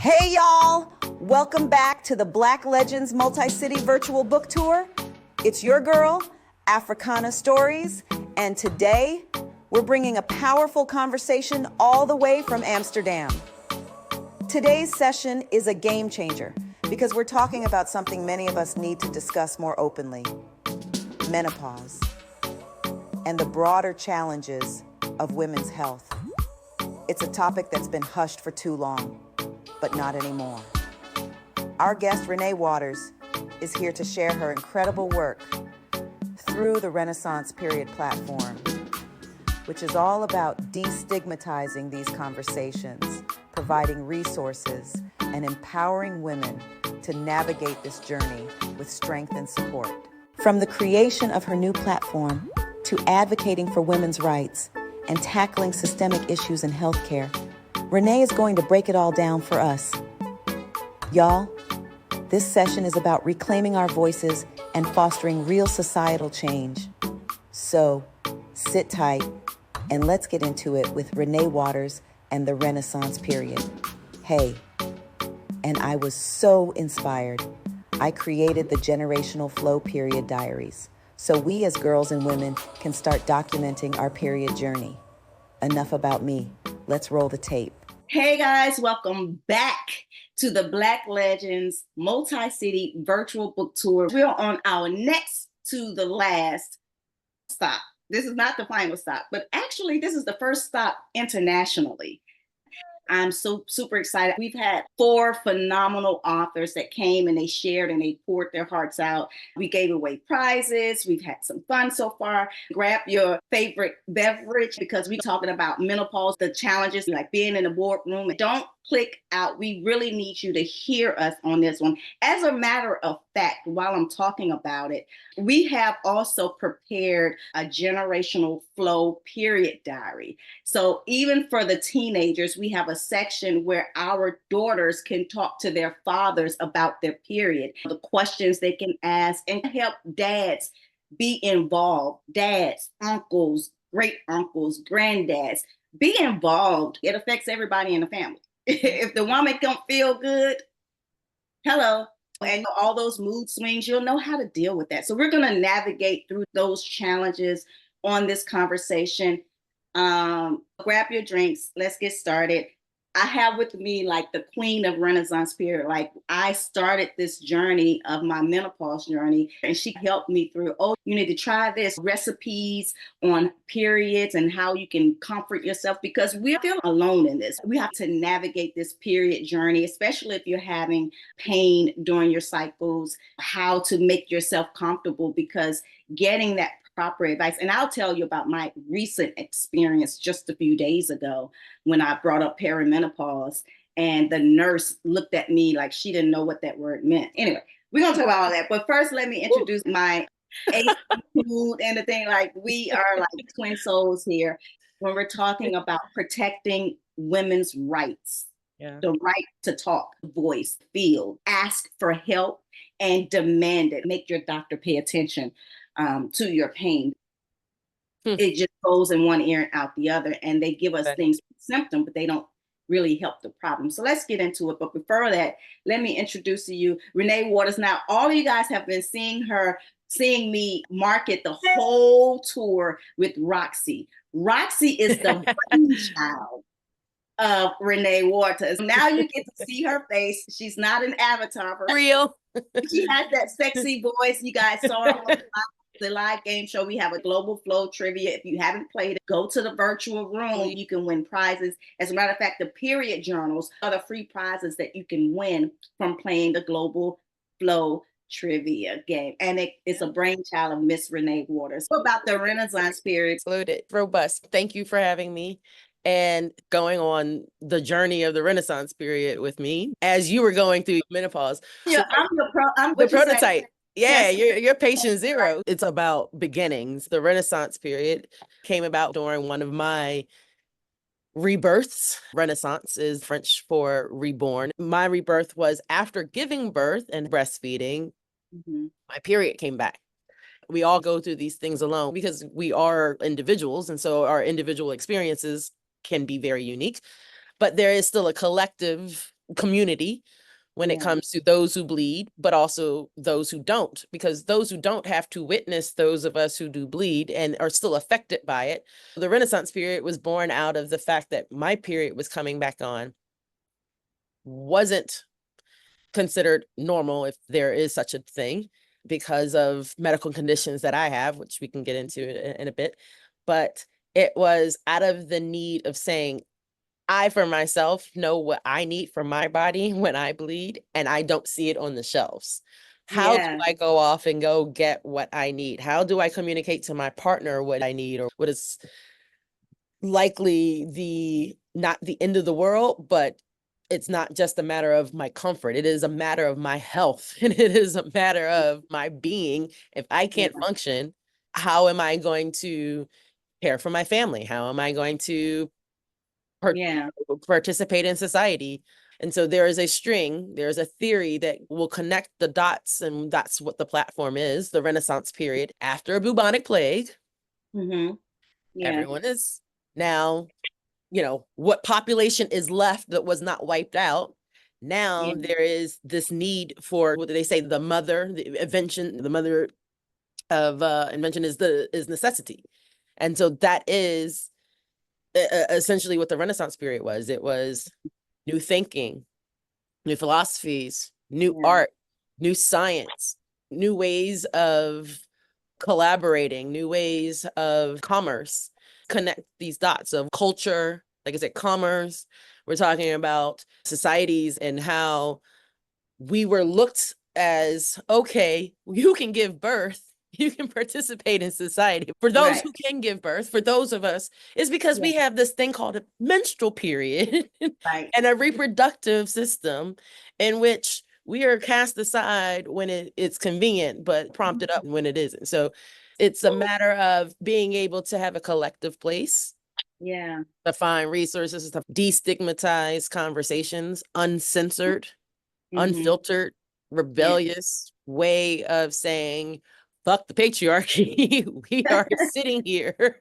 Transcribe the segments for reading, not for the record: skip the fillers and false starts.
Hey y'all! Welcome back to the Black Legends Multi-City Virtual Book Tour. It's your girl, Afrikana Stories, and today we're bringing a powerful conversation all the way from Amsterdam. Today's session is a game changer because we're talking about something many of us need to discuss more openly: menopause and the broader challenges of women's health. It's a topic that's been hushed for too long, but not anymore. Our guest, Renee Waters, is here to share her incredible work through the Renaissance Period platform, which is all about destigmatizing these conversations, providing resources, and empowering women to navigate this journey with strength and support. From the creation of her new platform to advocating for women's rights and tackling systemic issues in healthcare, Renee is going to break it all down for us. Y'all, this session is about reclaiming our voices and fostering real societal change. So, sit tight and let's get into it with Renee Waters and the Renaissance Period. Hey, and I was so inspired. I created the Generational Flow Period Diaries, so we as girls and women can start documenting our period journey. Enough about me. Let's roll the tape. Hey guys, welcome back to the Black Legends Multi-City Virtual Book Tour. We're on our next to the last stop. This is not the final stop, but actually this is the first stop internationally. I'm so super excited. We've had 4 phenomenal authors that came and they shared and they poured their hearts out. We gave away prizes. We've had some fun so far. Grab your favorite beverage because we're talking about menopause, the challenges like being in a boardroom. Don't click out. We really need you to hear us on this one. As a matter of fact, while I'm talking about it, we have also prepared a generational flow period diary. So even for the teenagers, we have a section where our daughters can talk to their fathers about their period, the questions they can ask, and help dads be involved. Dads, uncles, great uncles, granddads, be involved. It affects everybody in the family. If the woman don't feel good, hello, and all those mood swings, you'll know how to deal with that. So we're going to navigate through those challenges on this conversation. Grab your drinks. Let's get started. I have with me like the queen of Renaissance period. Like I started this journey of my menopause journey and she helped me through, oh, you need to try this, recipes on periods and how you can comfort yourself because we're still alone in this. We have to navigate this period journey, especially if you're having pain during your cycles, how to make yourself comfortable because getting that proper advice. And I'll tell you about my recent experience just a few days ago when I brought up perimenopause and the nurse looked at me like she didn't know what that word meant. Anyway, we're going to talk about all that. But first, let me introduce my mood and the thing. Like we are like twin souls here when we're talking about protecting women's rights. Yeah. The right to talk, voice, feel, ask for help, and demand it. Make your doctor pay attention to your pain. It just goes in one ear and out the other, and they give us things symptom, but they don't really help the problem. So let's get into it. But before that, let me introduce to you Renee Waters. Now, all of you guys have been seeing me market the whole tour with Roxy. Roxy is the brainchild of Renee Waters. Now you get to see her face. She's not an avatar. For real. She has that sexy voice. You guys saw her on the live game show. We have a global flow trivia. If you haven't played it, go to the virtual room. You can win prizes. As a matter of fact, the period journals are the free prizes that you can win from playing the global flow trivia game. And it's a brainchild of Miss Renee Waters. What about the Renaissance period? Loaded, robust. Thank you for having me and going on the journey of the Renaissance period with me as you were going through menopause. Yeah, I'm the prototype. Yeah, yes. You're patient zero. It's about beginnings. The Renaissance period came about during one of my rebirths. Renaissance is French for reborn. My rebirth was after giving birth and breastfeeding. My period came back. We all go through these things alone because we are individuals. And so our individual experiences can be very unique, but there is still a collective community when it comes to those who bleed, but also those who don't, because those who don't have to witness those of us who do bleed and are still affected by it. The Renaissance period was born out of the fact that my period was coming back on, wasn't considered normal, if there is such a thing, because of medical conditions that I have, which we can get into in a bit. But it was out of the need of saying, I, for myself, know what I need for my body when I bleed, and I don't see it on the shelves. How do I go off and go get what I need? How do I communicate to my partner what I need, or what is likely not the end of the world, but it's not just a matter of my comfort. It is a matter of my health, and it is a matter of my being. If I can't function, how am I going to care for my family? How am I going to participate in society? And so there is there's a theory that will connect the dots, and that's what the platform is, the Renaissance period. After a bubonic plague, everyone is now, what population is left that was not wiped out. Now there is this need for, what do they say, the mother of invention is necessity. And so that is essentially what the Renaissance period was. It was new thinking, new philosophies, new art, new science, new ways of collaborating, new ways of commerce, connect these dots of culture, like I said, commerce. We're talking about societies and how we were looked as, okay, you can give birth, you can participate in society. For those who can give birth, for those of us, it's because we have this thing called a menstrual period and a reproductive system in which we are cast aside when it's convenient, but prompted up when it isn't. So it's a matter of being able to have a collective place. To find resources, to destigmatize conversations, uncensored, unfiltered, rebellious way of saying, fuck the patriarchy. We are sitting here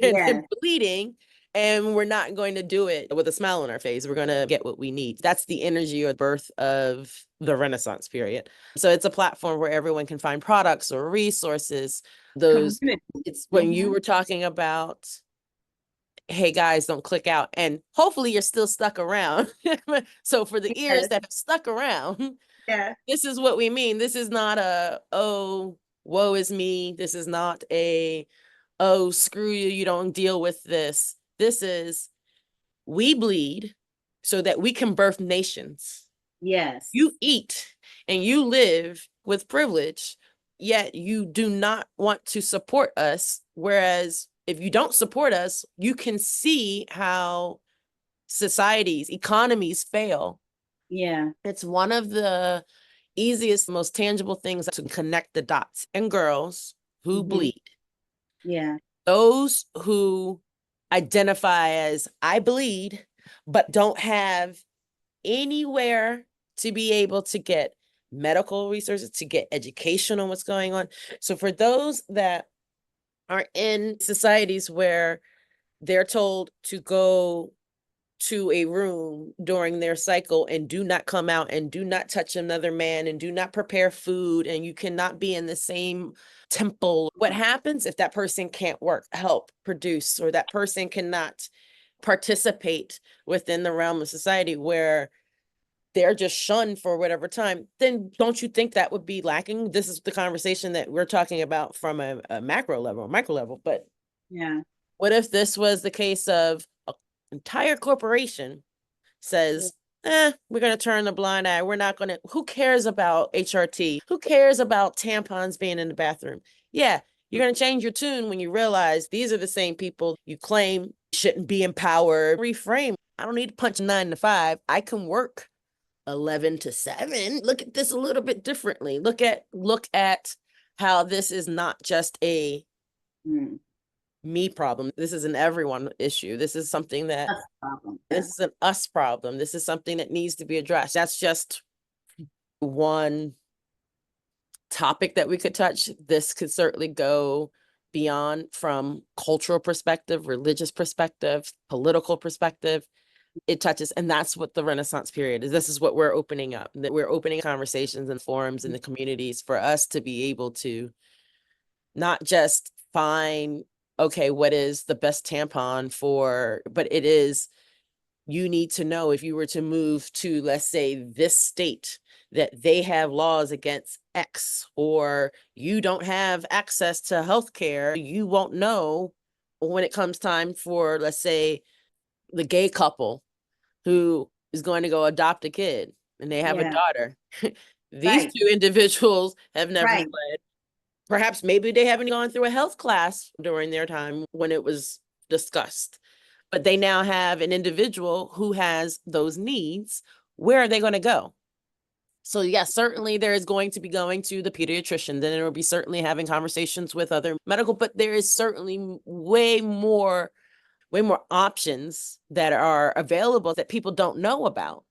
and bleeding, and we're not going to do it with a smile on our face. We're going to get what we need. That's the energy or birth of the Renaissance period. So it's a platform where everyone can find products or resources. It's when you were talking about, hey guys, don't click out, and hopefully you're still stuck around. So for the ears that have stuck around, this is what we mean. This is not oh, woe is me. This is not oh, screw you, you don't deal with this. This is, we bleed so that we can birth nations. You eat and you live with privilege, yet you do not want to support us. Whereas if you don't support us, you can see how societies, economies fail. It's one of the easiest, most tangible things to connect the dots. And girls who bleed. Those who identify as, I bleed, but don't have anywhere to be able to get medical resources, to get education on what's going on. So for those that are in societies where they're told to go to a room during their cycle and do not come out and do not touch another man and do not prepare food, and you cannot be in the same temple. What happens if that person can't work, help, produce, or that person cannot participate within the realm of society where they're just shunned for whatever time? Then don't you think that would be lacking? This is the conversation that we're talking about from a macro level, micro level. But what if this was the case of an entire corporation says, we're going to turn a blind eye. We're not going to, who cares about HRT? Who cares about tampons being in the bathroom? Yeah, you're going to change your tune when you realize these are the same people you claim shouldn't be empowered. Reframe. I don't need to punch 9 to 5. I can work 11 to 7. Look at this a little bit differently. Look at how this is not just a me problem. This is an everyone issue. This is something that this is an us problem. This is something that needs to be addressed. That's just one topic that we could touch. This could certainly go beyond, from cultural perspective, religious perspective, political perspective. it touches. And that's what the Renaissance period is. This is what we're opening up, that we're opening conversations and forums in the communities for us to be able to not just find, okay, what is the best tampon for, but it is, you need to know if you were to move to, let's say, this state, that they have laws against X, or you don't have access to healthcare, you won't know when it comes time for, let's say, the gay couple who is going to go adopt a kid and they have a Yeah. daughter. These Right. two individuals have never Right. fled. Perhaps maybe they haven't gone through a health class during their time when it was discussed, but they now have an individual who has those needs. Where are they going to go? So yes, certainly there is going to be going to the pediatrician, then it will be certainly having conversations with other medical, but there is certainly way more options that are available that people don't know about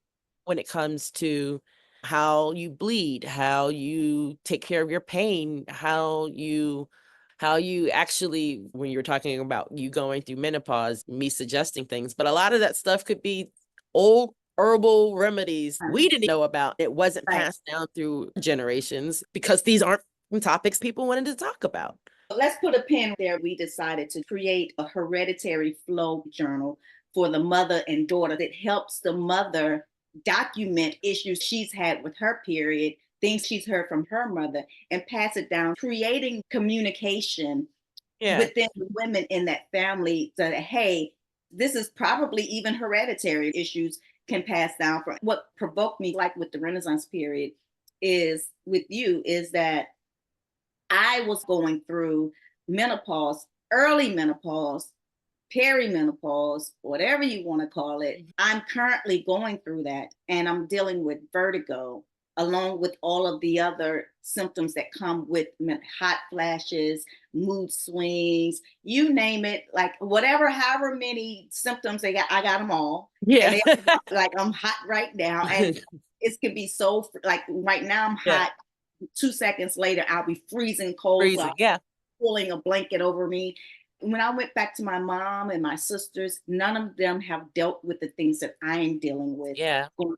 when it comes to how you bleed, how you take care of your pain, how you actually, when you're talking about you going through menopause, me suggesting things, but a lot of that stuff could be old herbal remedies we didn't know about. It wasn't Right. passed down through generations because these aren't topics people wanted to talk about. Let's put a pin there. We decided to create a hereditary flow journal for the mother and daughter that helps the mother document issues she's had with her period, things she's heard from her mother, and pass it down, creating communication within the women in that family so that, hey, this is probably even hereditary issues can pass down. From what provoked me, like with the Renaissance period, is with you, is that I was going through menopause, early menopause, perimenopause, whatever you want to call it. I'm currently going through that, and I'm dealing with vertigo along with all of the other symptoms that come with hot flashes, mood swings, you name it, like whatever, however many symptoms they got, I got them all. Yeah. And like I'm hot right now, and it can be so, like right now I'm hot. 2 seconds later, I'll be freezing cold. Freezing, yeah. Pulling a blanket over me. When I went back to my mom and my sisters, none of them have dealt with the things that I am dealing with. Yeah. And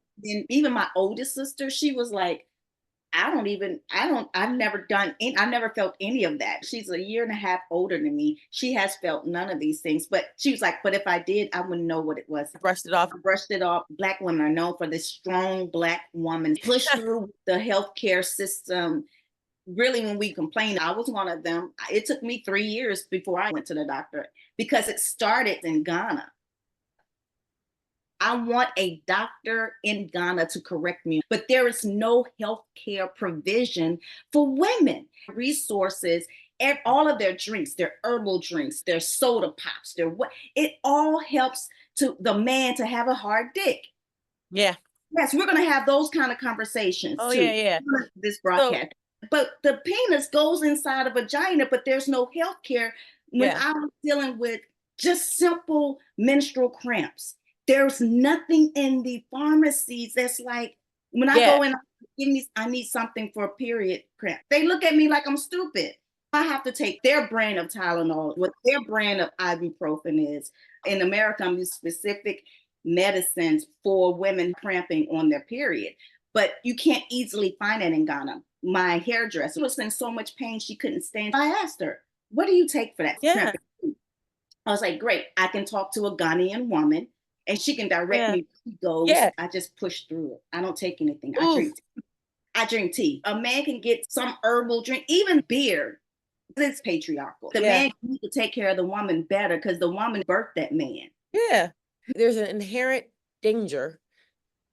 even my oldest sister, she was like, I've never felt any of that. She's a year and a half older than me. She has felt none of these things, but she was like, but if I did, I wouldn't know what it was. Brushed it off. I brushed it off. Black women are known for this strong Black woman, push through the healthcare system. Really, when we complain, I was one of them. It took me 3 years before I went to the doctor because it started in Ghana. I want a doctor in Ghana to correct me, but there is no healthcare provision for women. Resources, all of their drinks, their herbal drinks, their soda pops, it all helps to the man to have a hard dick. Yeah. Yes, we're going to have those kind of conversations too. Yeah. This broadcast. But the penis goes inside a vagina, but there's no health care. When I was dealing with just simple menstrual cramps, there's nothing in the pharmacies that's like, when I go in, I need something for a period cramp. They look at me like I'm stupid. I have to take their brand of Tylenol, what their brand of ibuprofen is. In America, I'm using specific medicines for women cramping on their period. But you can't easily find it in Ghana. My hairdresser was in so much pain she couldn't stand. I asked her, what do you take for that? Yeah. I was like, great, I can talk to a Ghanaian woman and she can direct me. She goes, I just push through it. I don't take anything. I drink tea. A man can get some herbal drink, even beer. It's patriarchal. The man needs to take care of the woman better because the woman birthed that man. Yeah. There's an inherent danger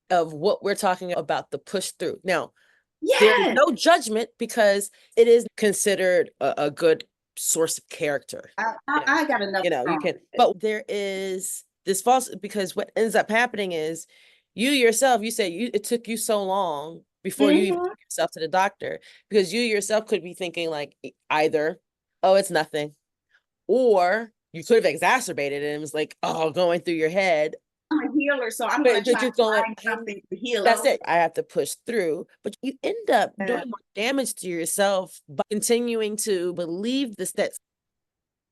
of what we're talking about, the push through. Now, there's no judgment because it is considered a good source of character. I got enough. You can, but there is this false, because what ends up happening is you yourself, you said it took you so long before you even took yourself to the doctor, because you yourself could be thinking like either, oh, it's nothing, or you could have exacerbated it and it was like, oh, going through your head. I'm a healer, so I'm going to try to find something to heal. That's it. I have to push through. But you end up doing more damage to yourself by continuing to believe that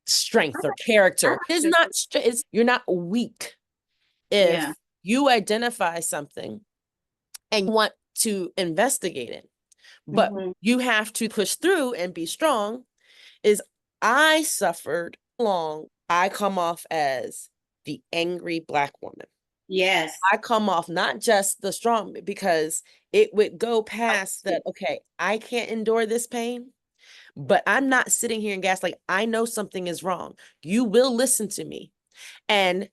strength or character is not, you're not weak if you identify something and want to investigate it, but you have to push through and be strong. Is I suffered long. I come off as the angry Black woman. Yes. I come off not just the strong, because it would go past that, okay, I can't endure this pain, but I'm not sitting here and gaslight. I know something is wrong. You will listen to me. And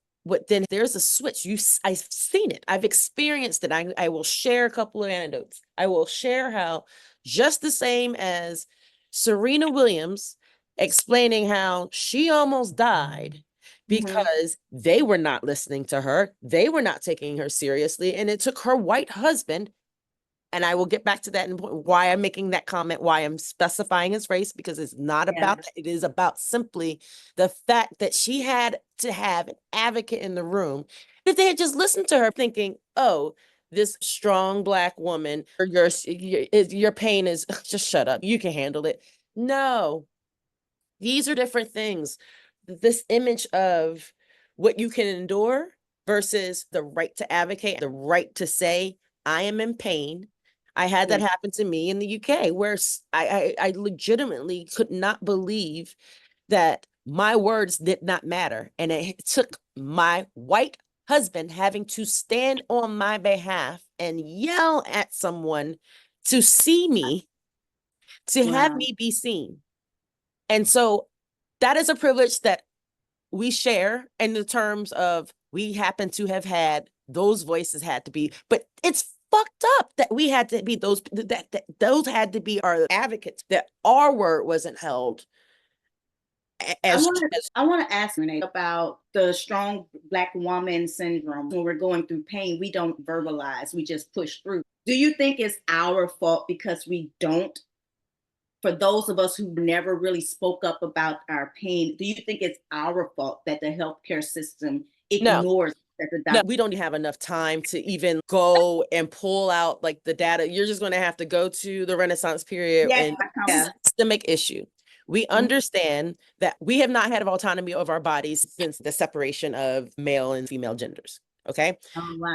then there's a switch. I've seen it. I've experienced it. I will share a couple of anecdotes. I will share how, just the same as Serena Williams explaining how she almost died because they were not listening to her. They were not taking her seriously. And it took her white husband, and I will get back to that, and why I'm making that comment, why I'm specifying his race, because it's not about that. It is about simply the fact that she had to have an advocate in the room. If they had just listened to her, thinking, oh, this strong Black woman, or your pain is, just shut up, you can handle it. No, these are different things. This image of what you can endure versus the right to advocate, the right to say, I am in pain. I had that happen to me in the UK, where I legitimately could not believe that my words did not matter. And it took my white husband having to stand on my behalf and yell at someone to see me, to have me be seen. And so that is a privilege that we share in the terms of, we happen to have had those voices, had to be, but it's fucked up that we had to be those, that those had to be our advocates, that our word wasn't held as. I want to ask Renee about the strong Black woman syndrome. When we're going through pain, we don't verbalize, we just push through. Do you think it's our fault because we don't? For those of us who never really spoke up about our pain, do you think it's our fault that the healthcare system ignores that the doctor? No, we don't have enough time to even go and pull out like the data. You're just going to have to go to the Renaissance period, and it's a systemic issue. We understand that we have not had autonomy of our bodies since the separation of male and female genders. Okay.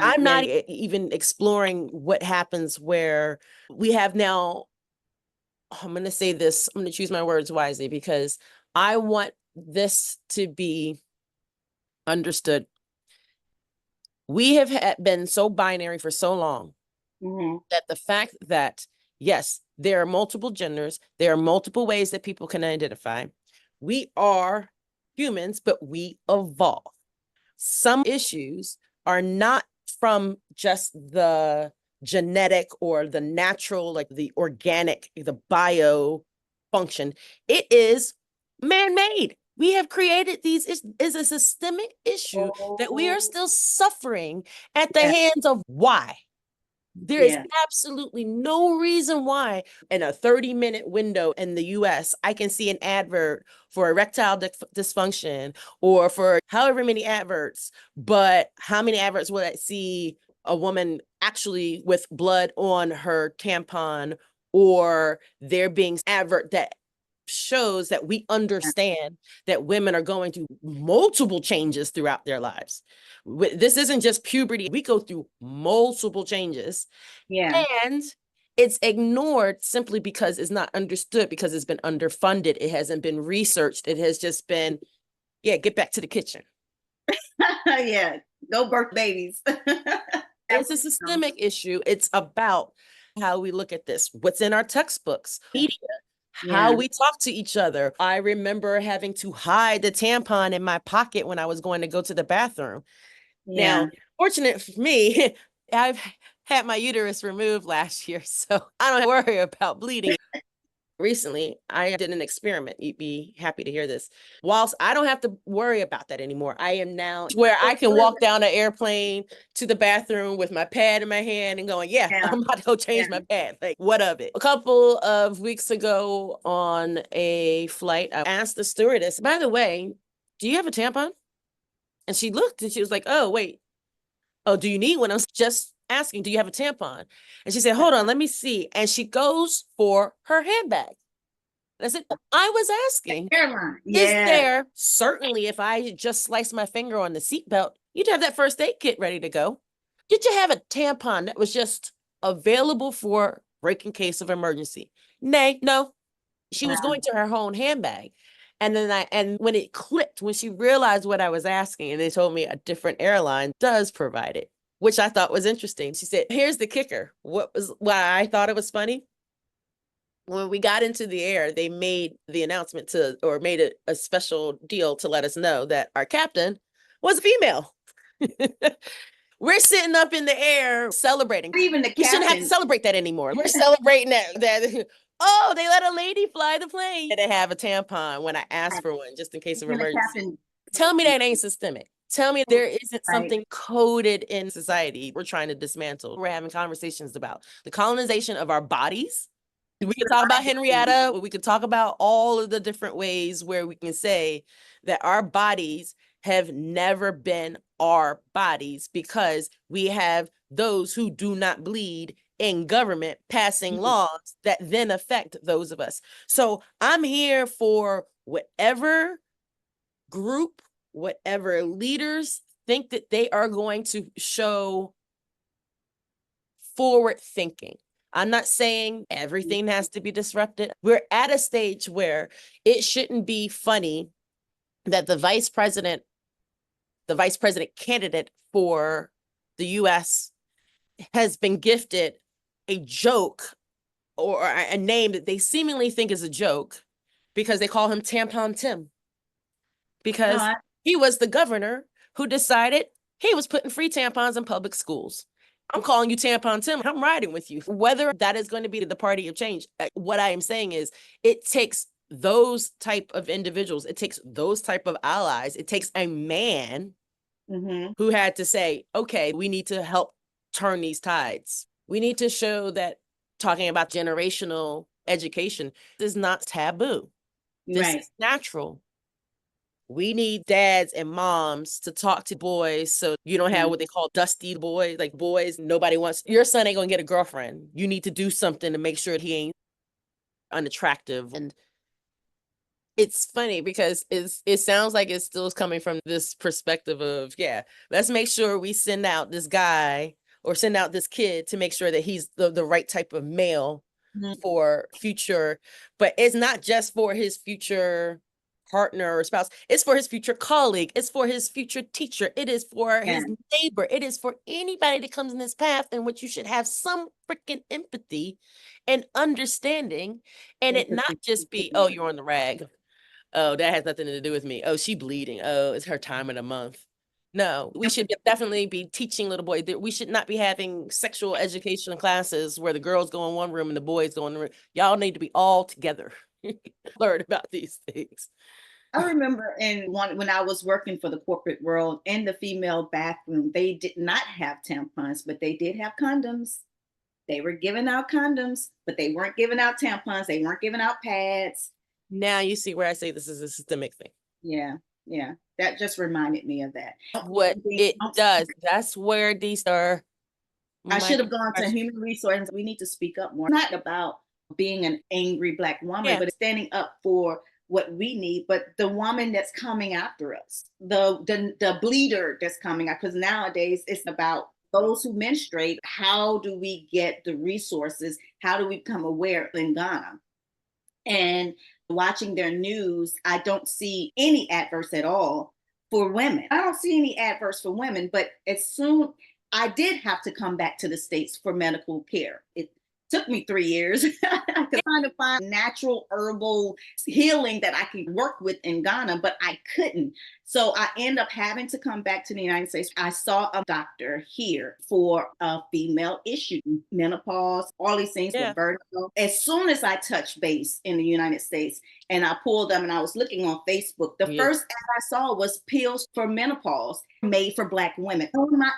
I'm not even exploring what happens where we have now, I'm going to say this, I'm going to choose my words wisely, because I want this to be understood. We have been so binary for so long that the fact that, yes, there are multiple genders, there are multiple ways that people can identify. We are humans, but we evolve. Some issues are not from just the genetic or the natural, like the organic, the bio function. It is man-made. We have created these, is a systemic issue that we are still suffering at the hands of. Why? There is absolutely no reason why in a 30-minute window in the US, I can see an advert for erectile dysfunction or for however many adverts, but how many adverts will I see a woman actually with blood on her tampon, or there being advert that shows that we understand that women are going through multiple changes throughout their lives. This isn't just puberty. We go through multiple changes. And it's ignored simply because it's not understood, because it's been underfunded. It hasn't been researched. It has just been, get back to the kitchen. Go birth babies. It's a systemic issue. It's about how we look at this, what's in our textbooks, media, how we talk to each other. I remember having to hide the tampon in my pocket when I was going to go to the bathroom. Now, fortunate for me, I've had my uterus removed last year, so I don't worry about bleeding. Recently, I did an experiment. You'd be happy to hear this. Whilst I don't have to worry about that anymore, I am now where I can walk down an airplane to the bathroom with my pad in my hand and going, I'm about to go change my pad. Like, what of it? A couple of weeks ago on a flight, I asked the stewardess, by the way, do you have a tampon? And she looked and she was like, oh, wait. Oh, do you need one? I was just asking, do you have a tampon? And she said, hold on, let me see. And she goes for her handbag. And I said, I was asking, is there, certainly if I just sliced my finger on the seatbelt, you'd have that first aid kit ready to go. Did you have a tampon that was just available for break in case of emergency? Nay, no. She was going to her own handbag. And then when it clicked, when she realized what I was asking, and they told me a different airline does provide it, which I thought was interesting. She said, here's the kicker. Why I thought it was funny? When we got into the air, they made the announcement made a special deal to let us know that our captain was a female. We're sitting up in the air celebrating. Even the captain. We shouldn't have to celebrate that anymore. We're celebrating that. Oh, they let a lady fly the plane. They have a tampon when I asked for one, just in case of emergency. Tell me that ain't systemic. Tell me there isn't something coded in society we're trying to dismantle. We're having conversations about the colonization of our bodies. We can talk about Henrietta. We could talk about all of the different ways where we can say that our bodies have never been our bodies because we have those who do not bleed in government passing laws that then affect those of us. So I'm here for whatever group, whatever leaders think that they are going to show forward thinking. I'm not saying everything has to be disrupted. We're at a stage where it shouldn't be funny that the vice president candidate for the US has been gifted a joke or a name that they seemingly think is a joke because they call him Tampon Tim. Because he was the governor who decided he was putting free tampons in public schools. I'm calling you Tampon Tim. I'm riding with you. Whether that is going to be the party of change, what I am saying is it takes those type of individuals. It takes those type of allies. It takes a man who had to say, okay, we need to help turn these tides. We need to show that talking about generational education is not taboo. This is natural. We need dads and moms to talk to boys so you don't have what they call dusty boys, like boys nobody wants. Your son ain't gonna get a girlfriend. You need to do something to make sure he ain't unattractive. And it's funny because it sounds like it still is coming from this perspective of, let's make sure we send out this guy or send out this kid to make sure that he's the right type of male for future. But it's not just for his future partner or spouse. It's for his future colleague. It's for his future teacher. It is for his neighbor. It is for anybody that comes in this path in which you should have some freaking empathy and understanding, and it not just be, oh, you're on the rag. Oh, that has nothing to do with me. Oh, she bleeding. Oh, it's her time of the month. No, we should definitely be teaching little boys that we should not be having sexual education classes where the girls go in one room and the boys go in the room. Y'all need to be all together. Learn about these things. I remember when I was working for the corporate world in the female bathroom, they did not have tampons, but they did have condoms. They were giving out condoms, but they weren't giving out tampons. They weren't giving out pads. Now you see where I say this is a systemic thing. Yeah. That just reminded me of that. What it does. That's where these are. I should have gone to human resources. We need to speak up more. It's not about being an angry Black woman, but standing up for what we need, but the woman that's coming after us, the bleeder that's coming out, because nowadays it's about those who menstruate. How do we get the resources? How do we become aware in Ghana? And watching their news, I don't see any adverse at all for women. I don't see any adverse for women, but as soon I did have to come back to the States for medical care. It took me 3 years to kind of find natural herbal healing that I could work with in Ghana, but I couldn't. So I ended up having to come back to the United States. I saw a doctor here for a female issue, menopause, all these things with vertigo. As soon as I touched base in the United States and I pulled them and I was looking on Facebook, the first ad I saw was pills for menopause made for Black women.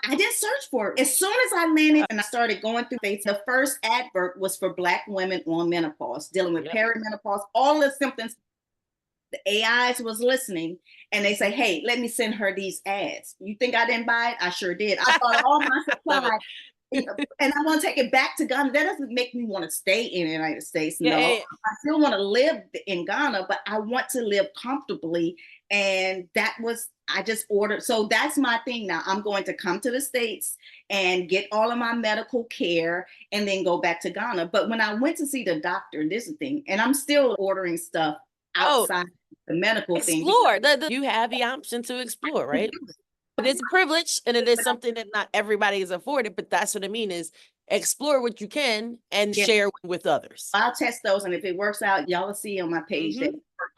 I didn't search for it. As soon as I landed and I started going through Facebook, the first advert was for Black women on menopause, dealing with perimenopause, all the symptoms. The AIs was listening and they say, hey, let me send her these ads. You think I didn't buy it? I sure did. I bought all my supply and I want to take it back to Ghana. That doesn't make me want to stay in the United States. No, I still want to live in Ghana, but I want to live comfortably. And that was I just ordered. So that's my thing now. I'm going to come to the States and get all of my medical care and then go back to Ghana. But when I went to see the doctor, this is the thing, and I'm still ordering stuff outside the medical thing. Explore. You have the option to explore, right? It is a privilege and it is something that not everybody is afforded, but that's what I mean is explore what you can and share with others. I'll test those, and if it works out, y'all will see on my page.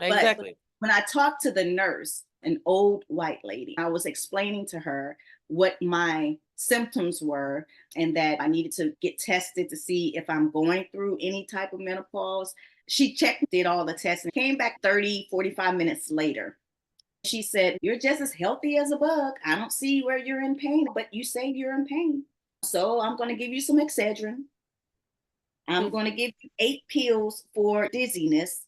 Exactly. But when I talked to the nurse, an old white lady, I was explaining to her what my symptoms were and that I needed to get tested to see if I'm going through any type of menopause. She checked, did all the tests, and came back 30, 45 minutes later. She said, "You're just as healthy as a bug. I don't see where you're in pain, but you say you're in pain. So I'm going to give you some Excedrin. I'm going to give you 8 pills for dizziness."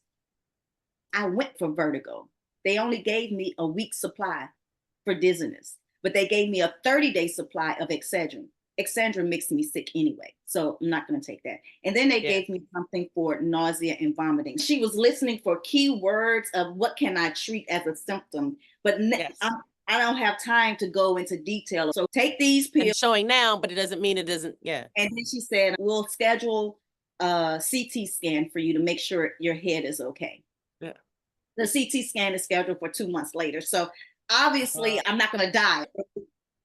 I went for vertigo. They only gave me a week's supply for dizziness, but they gave me a 30-day supply of Excedrin. Excedrin makes me sick anyway, so I'm not going to take that. And then they gave me something for nausea and vomiting. She was listening for key words of what can I treat as a symptom, but I don't have time to go into detail. So take these pills. It's showing now, but it doesn't mean it doesn't. Yeah. And then she said, "We'll schedule a CT scan for you to make sure your head is okay." Yeah. The CT scan is scheduled for 2 months later. So obviously I'm not going to die.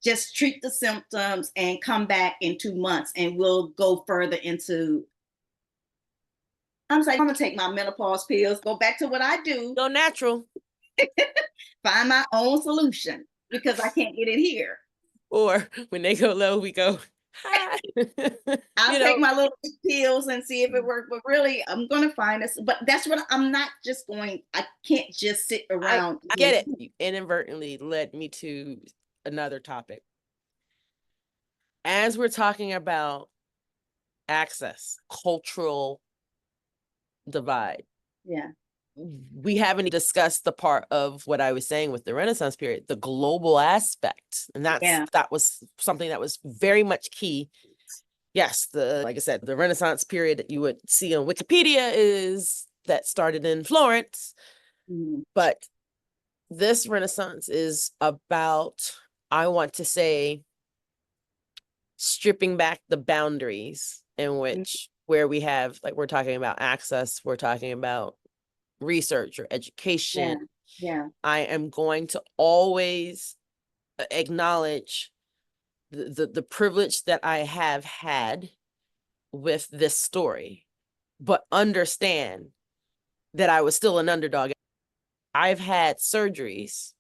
Just treat the symptoms and come back in 2 months and we'll go further into. I'm like, I'm going to take my menopause pills, go back to what I do. Go natural. Find my own solution because I can't get it here. Or when they go low, we go high. I'll take my little pills and see if it works. But really, I'm going to find this. But that's what I'm not just going. I can't just sit around. I get it. You inadvertently led me to another topic. As we're talking about access, cultural divide. Yeah. We haven't discussed the part of what I was saying with the Renaissance period, the global aspect. And that was something that was very much key. Yes, like I said, the Renaissance period that you would see on Wikipedia is that started in Florence. Mm-hmm. But this Renaissance is about, I want to say, stripping back the boundaries in which where we have, like we're talking about access, we're talking about research or education. Yeah. I am going to always acknowledge the privilege that I have had with this story, but understand that I was still an underdog. I've had surgeries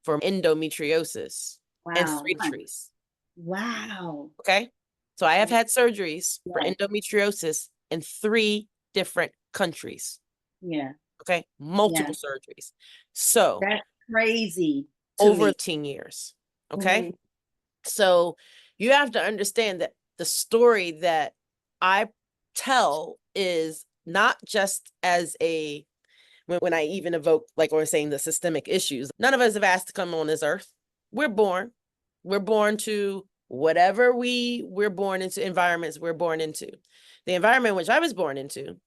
for endometriosis and 3 countries. Wow. Okay. So I have had surgeries for endometriosis in 3 different countries. Yeah. Okay. Multiple surgeries. So that's crazy. Over 18 years. Okay. Mm-hmm. So you have to understand that the story that I tell is not just as when I even evoke, like we're saying, the systemic issues. None of us have asked to come on this earth. We're born to whatever we're born into, environments we're born into. The environment which I was born into,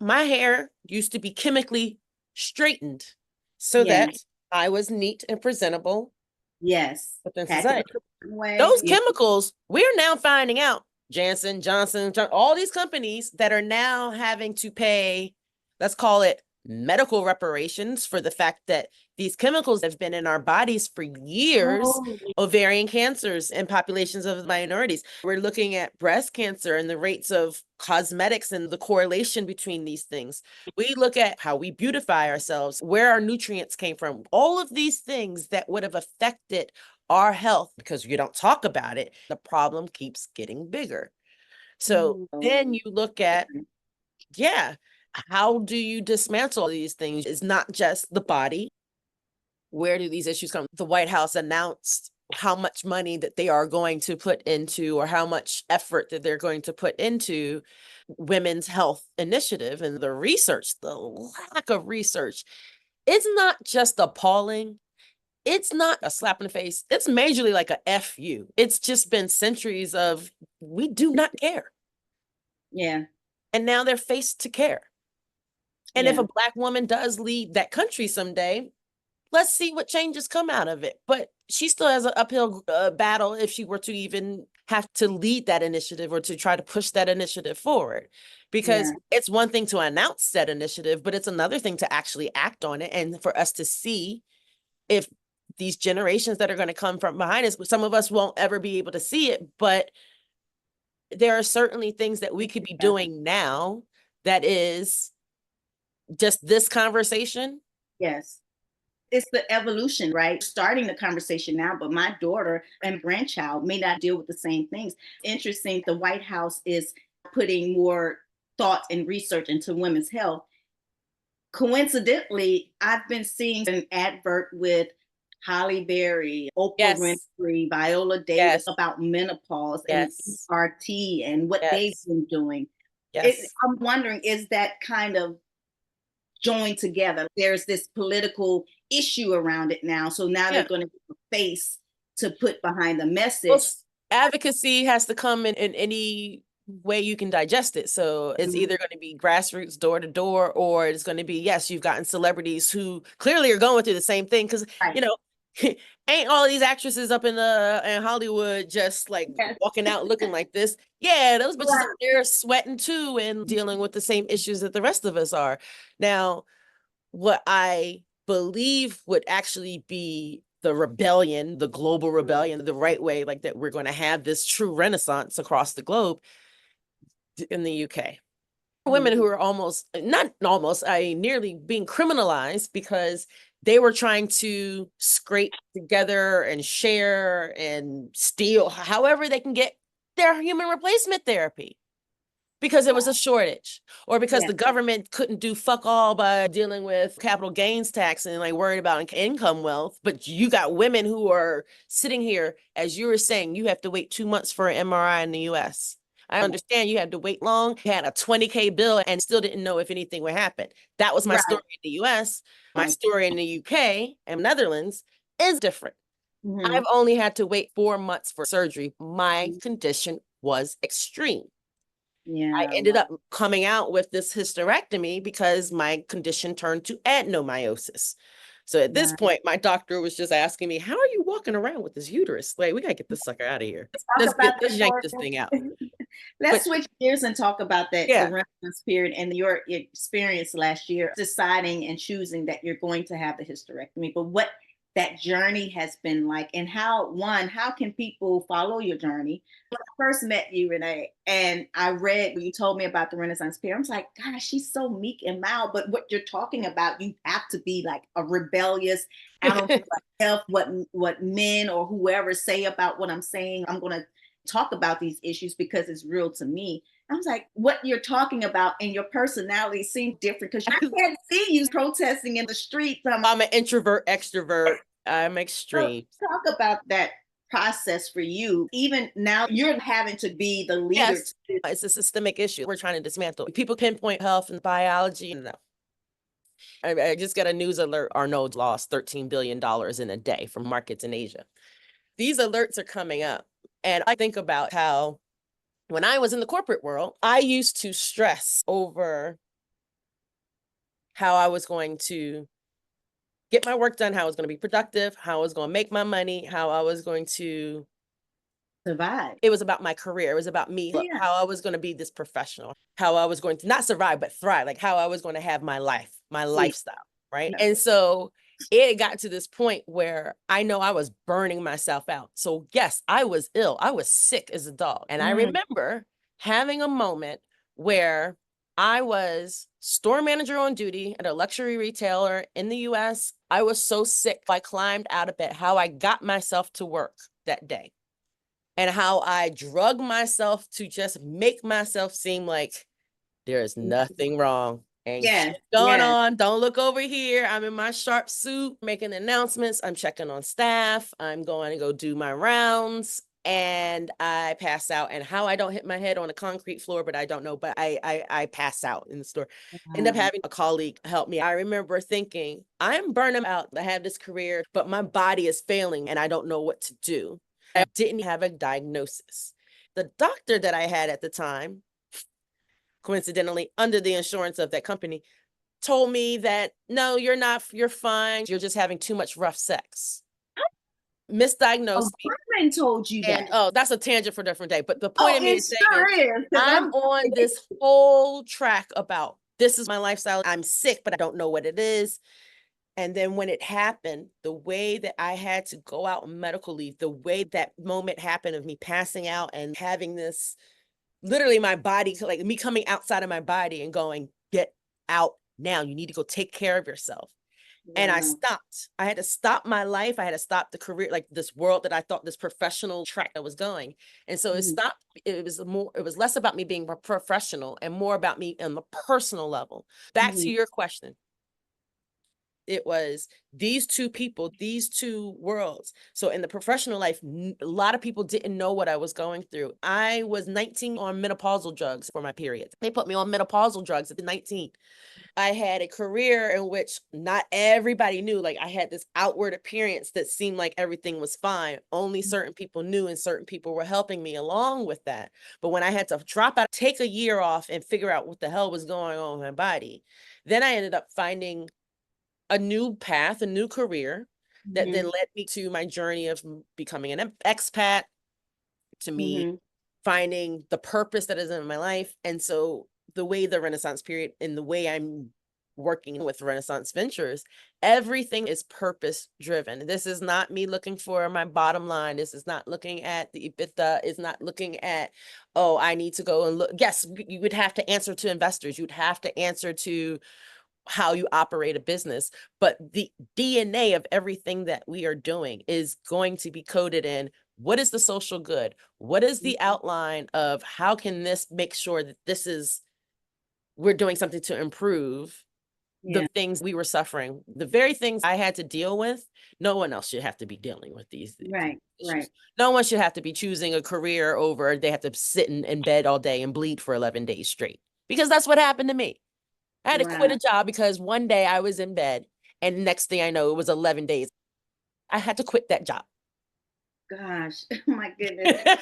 my hair used to be chemically straightened so that I was neat and presentable. Yes. Within society. Those chemicals, we're now finding out, Johnson, all these companies that are now having to pay, let's call it medical reparations for the fact that these chemicals have been in our bodies for years. Ovarian cancers in populations of minorities. We're looking at breast cancer and the rates of cosmetics and the correlation between these things. We look at how we beautify ourselves, where our nutrients came from, all of these things that would have affected our health. Because you don't talk about it, the problem keeps getting bigger. So then you look at, how do you dismantle these things? It's not just the body. Where do these issues come? The White House announced how much money that they are going to put into, or how much effort that they're going to put into women's health initiative, and the research, the lack of research. It's not just appalling. It's not a slap in the face. It's majorly like a F you. It's just been centuries of, we do not care. Yeah. And now they're faced to care. And if a Black woman does lead that country someday, let's see what changes come out of it. But she still has an uphill battle if she were to even have to lead that initiative or to try to push that initiative forward. Because it's one thing to announce that initiative, but it's another thing to actually act on it and for us to see if these generations that are going to come from behind us, some of us won't ever be able to see it, but there are certainly things that we could be doing now that is just this conversation. Yes. It's the evolution, right? Starting the conversation now, but my daughter and grandchild may not deal with the same things. Interesting, the White House is putting more thought and research into women's health. Coincidentally, I've been seeing an advert with Holly Berry, Oprah Winfrey, Viola Davis about menopause and RT and what they've been doing. I'm wondering, is that kind of joined together? There's this political issue around it now. So now they're going to give a face to put behind the message. Well, advocacy has to come in any way you can digest it. So it's either going to be grassroots, door to door, or it's going to be, yes, you've gotten celebrities who clearly are going through the same thing. Because, you know, ain't all of these actresses up in Hollywood just like walking out looking like this. Yeah, those bitches up there sweating too and dealing with the same issues that the rest of us are. Now, what I believe would actually be the rebellion, the global rebellion, the right way, like that we're going to have this true renaissance across the globe in the UK. Women who are nearly being criminalized because they were trying to scrape together and share and steal however they can get their human replacement therapy because there was a shortage, or because the government couldn't do fuck all by dealing with capital gains tax and like worried about income wealth. But you got women who are sitting here, as you were saying, you have to wait 2 months for an MRI in the US. I understand you had to wait long. You had a $20,000 bill and still didn't know if anything would happen. That was my story in the US. My story in the UK and Netherlands is different. I've only had to wait 4 months for surgery. My condition was extreme. I ended up coming out with this hysterectomy because my condition turned to adenomyosis. So at this point, my doctor was just asking me, how are you walking around with this uterus? Like, we got to get this sucker out of here. Let's yank this thing out. Let's switch gears and talk about that, the Renaissance period and your experience last year, deciding and choosing that you're going to have the hysterectomy, but what that journey has been like, and how can people follow your journey? When I first met you, Renee, and I read when you told me about the Renaissance period, I was like, gosh, she's so meek and mild, but what you're talking about, you have to be like a rebellious, I don't give a F what men or whoever say about what I'm saying. I'm going to talk about these issues because it's real to me. I was like, what you're talking about and your personality seems different because I can't see you protesting in the street. I'm an introvert, extrovert. I'm extreme. So talk about that process for you. Even now, you're having to be the leader. Yes, it's a systemic issue we're trying to dismantle. People pinpoint health and biology. No. I just got a news alert. Arnold lost $13 billion in a day from markets in Asia. These alerts are coming up. And I think about how when I was in the corporate world, I used to stress over how I was going to get my work done, how I was going to be productive, how I was going to make my money, how I was going to survive. It was about my career. It was about me, how I was going to be this professional, how I was going to not survive, but thrive, like how I was going to have my life, my lifestyle, right? Yeah. And so it got to this point where I know I was burning myself out. So yes, I was ill. I was sick as a dog. And I remember having a moment where I was store manager on duty at a luxury retailer in the US. I was so sick, I climbed out of bed, how I got myself to work that day and how I drug myself to just make myself seem like there is nothing wrong. And shit going on. Don't look over here. I'm in my sharp suit, making announcements. I'm checking on staff. I'm going to go do my rounds. And I pass out. And how I don't hit my head on a concrete floor, but I don't know. But I pass out in the store. End up having a colleague help me. I remember thinking, I'm burning out. I have this career, but my body is failing and I don't know what to do. I didn't have a diagnosis. The doctor that I had at the time, coincidentally, under the insurance of that company, told me that, no, you're not, you're fine. You're just having too much rough sex. A Misdiagnosed me. boyfriend told you And that. that's a tangent for a different day. But the point of me It is saying sure is. 'Cause I'm on this whole track about this is my lifestyle. I'm sick, but I don't know what it is. And then when it happened, the way that I had to go out on medical leave, the way that moment happened of me passing out and having this, literally my body, like me coming outside of my body and going, get out now. You need to go take care of yourself. And I Wow. stopped. I had to stop my life. I had to stop the career, like this world that I thought, this professional track I was going. And so it Mhm. stopped. It was less about me being a professional and more about me on the personal level. Back to Mhm. your question. It was these two people, these two worlds. So in the professional life, a lot of people didn't know what I was going through. I was 19 on menopausal drugs for my periods. They put me on menopausal drugs at 19. I had a career in which not everybody knew. Like I had this outward appearance that seemed like everything was fine. Only certain people knew and certain people were helping me along with that. But when I had to drop out, take a year off and figure out what the hell was going on with my body, then I ended up finding a new path, a new career that then Mhm. led me to my journey of becoming an expat, to me Mhm. finding the purpose that is in my life. And so the way the Renaissance period and the way I'm working with Renaissance Ventures, everything is purpose driven. This is not me looking for my bottom line. This is not looking at the EBITDA. It's not looking at, oh, I need to go and look. Yes, you would have to answer to investors. You'd have to answer to how you operate a business, but the DNA of everything that we are doing is going to be coded in what is the social good? What is the outline of how can this make sure that we're doing something to improve the Yeah. things we were suffering, the very things I had to deal with. No one else should have to be dealing with these Right. issues. Right. No one should have to be choosing a career over they have to sit in bed all day and bleed for 11 days straight, because that's what happened to me. I had to quit Wow. a job because one day I was in bed and next thing I know, it was 11 days. I had to quit that job. Gosh. Oh my goodness.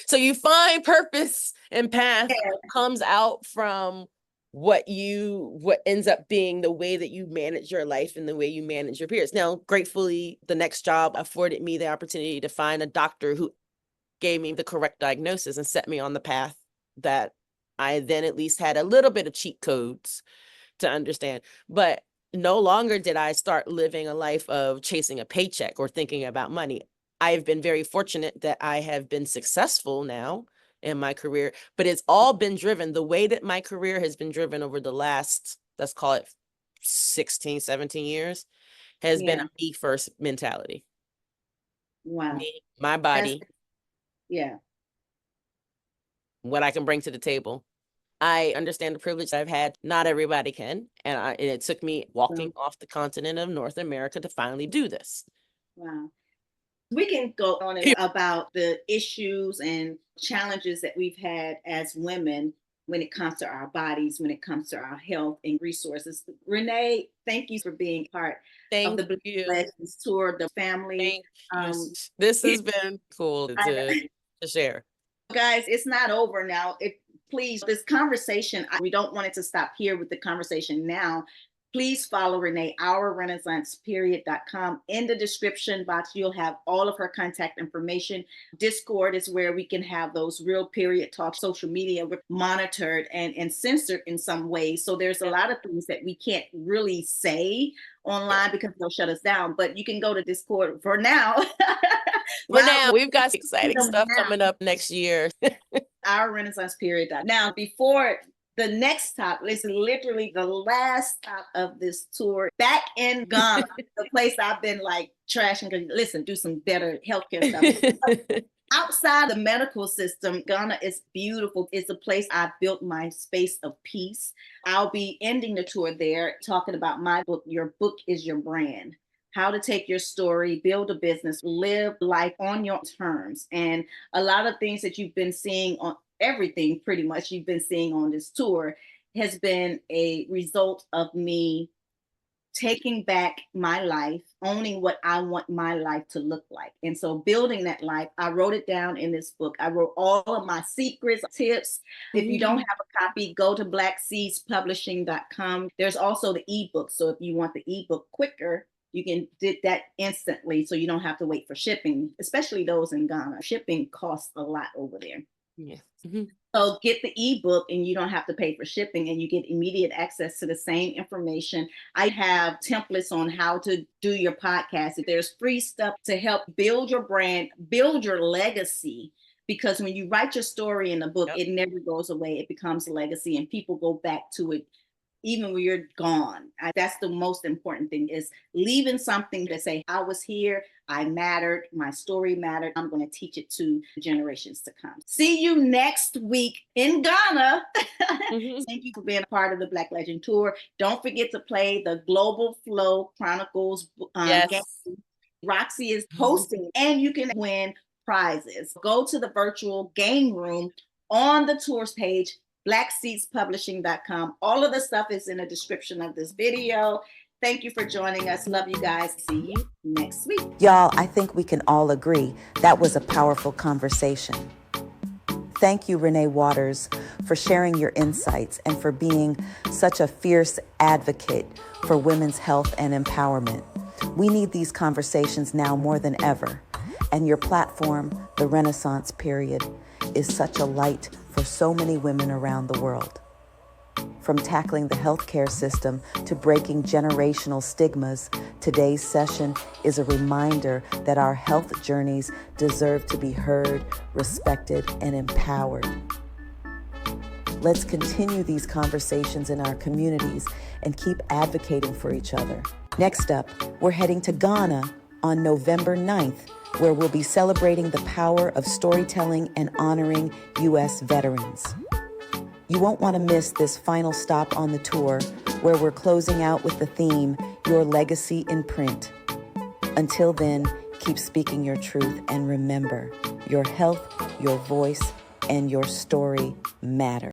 So you find purpose and path Yeah. comes out from what ends up being the way that you manage your life and the way you manage your peers. Now, gratefully, the next job afforded me the opportunity to find a doctor who gave me the correct diagnosis and set me on the path that I then at least had a little bit of cheat codes to understand. But no longer did I start living a life of chasing a paycheck or thinking about money. I've been very fortunate that I have been successful now in my career, but it's all been driven the way that my career has been driven over the last, let's call it 16, 17 years, has been Yeah. a me first mentality. Wow. Me, my That's body, yeah. what I can bring to the table. I understand the privilege I've had. Not everybody can. And it took me walking So, off the continent of North America to finally do this. wow. We can go on and about the issues and challenges that we've had as women when it comes to our bodies, when it comes to our health and resources. Renee, thank you for being part of Thank the Black you. Legends Tour, the family. Thank you. Um, This has been cool I, to share. guys, it's not over now. If please, this conversation, we don't want it to stop here with the conversation now. Please follow Renee, ourrenaissanceperiod.com. In the description box, you'll have all of her contact information. Discord is where we can have those real period talks. Social media monitored and censored in some ways. So there's a lot of things that we can't really say online because they'll shut us down. But you can go to Discord for now. For Wow, now, we've got exciting them stuff now. coming up next year. Our Renaissance period. Now, before the next stop, this is literally the last stop of this tour, back in Ghana, the place I've been like trashing. Because listen, do some better healthcare stuff. Outside the medical system, Ghana is beautiful. It's a place I built my space of peace. I'll be ending the tour there talking about my book, Your Book is Your Brand. How to take your story, build a business, live life on your terms. And a lot of things that you've been seeing on everything, pretty much, you've been seeing on this tour has been a result of me taking back my life, owning what I want my life to look like. And so building that life, I wrote it down in this book. I wrote all of my secrets, tips. If you don't have a copy, go to blackseedspublishing.com. There's also the ebook. So if you want the ebook quicker, you can get that instantly so you don't have to wait for shipping, especially those in Ghana. Shipping costs a lot over there. Yes. So get the ebook and you don't have to pay for shipping, and you get immediate access to the same information. I have templates on how to do your podcast. There's free stuff to help build your brand, build your legacy. Because when you write your story in a book, it never goes away. It becomes a legacy and people go back to it even when you're gone. That's the most important thing, is leaving something to say, I was here, I mattered, my story mattered. I'm going to teach it to generations to come. See you next week in Ghana. Thank you for being a part of the Black Legend Tour. Don't forget to play the Global Flow Chronicles game. Roxy is hosting, and you can win prizes. Go to the virtual game room on the tours page, blackseedspublishing.com. All of the stuff is in the description of this video. Thank you for joining us. Love you guys. See you next week. Y'all, I think we can all agree that was a powerful conversation. Thank you, Renee Waters, for sharing your insights and for being such a fierce advocate for women's health and empowerment. We need these conversations now more than ever. And your platform, The Renaissance Period, is such a light for so many women around the world. From tackling the healthcare system to breaking generational stigmas, today's session is a reminder that our health journeys deserve to be heard, respected, and empowered. Let's continue these conversations in our communities and keep advocating for each other. Next up, we're heading to Ghana on November 9th, where we'll be celebrating the power of storytelling and honoring U.S. veterans. You won't want to miss this final stop on the tour, where we're closing out with the theme, Your Legacy in Print. Until then, keep speaking your truth, and remember, your health, your voice, and your story matter.